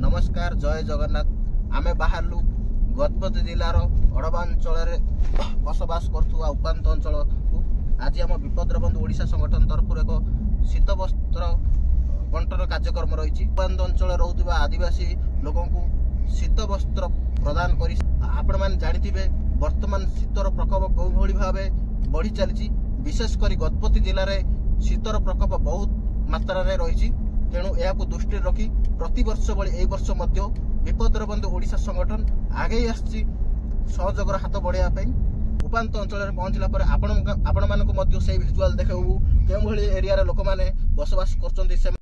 नमस्कार जय जगन्नाथ आमे बाहरलु गजपति जिलार अड़बा अंचल बसवास करुवा उपात अंचल को आज आम विपद्र बंधु ओडिशा संगठन तरफ एक शीत वस्त्र बंटन कार्यक्रम रही उपात अंचल रोकवा आदिवासी लोक शीत वस्त्र प्रदान कर आपण मैंने जानी वर्तमान शीतर प्रकोप कौ भाव बढ़ी चली विशेषकर गजपति जिले में शीतर प्रकोप बहुत मात्रा रही तेणु यह दृष्टि रखी प्रति वर्ष भली ए वर्ष विपद्र बंधु ओडिशा संगठन आगे आसी सहयोगर हाथ बढ़ाई उपात अंचल पहुंचला आपण मानक से भिजुआल देखू केउ एरिया लोक मैंने बसवास कर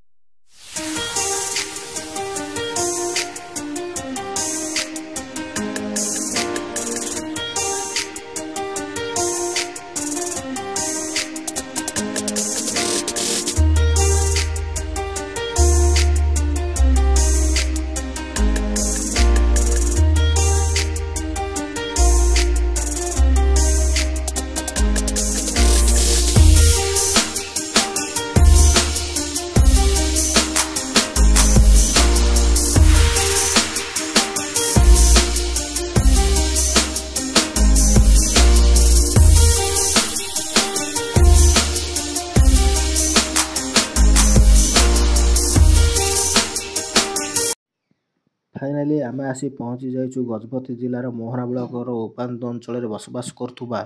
फाइनाली आम आसी पहुँची जाइछु गजपति जिलार मोहना ब्लॉकर उपात अंचल बसवास करुवा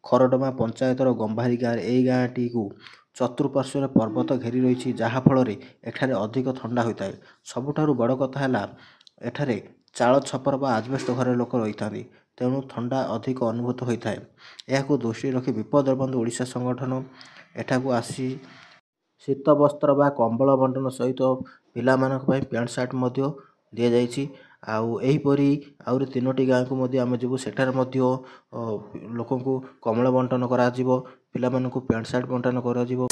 खरडमा पंचायतर गंभारी गाँव यही गाँटी को चतुर्पार्श्व पर्वत घेरी रही जहाँफल एठारे अधिक ठंडा होता है। सबुठारु बड़ कथा है एठारे चाल छपर बा आजबेस्ट घर लोक रही था तेणु ठंडा अधिक अनुभूत होता है। यह दृष्टि रखी विपद्र बंधु ओडिशा संगठन एठा को आसी शीत वस्त्र बा कंबल बंटन सहित पिलामानक पई पैंट सार्ट मध्य दि जाइछि आउ एहीपरी आउरी 3टी गाँ को मध्य आम जीवु सेठार मध्य लोक कंबल बंटन करा जिवो पिलामानकु पैंट सार्ट बंटन करा जिवो।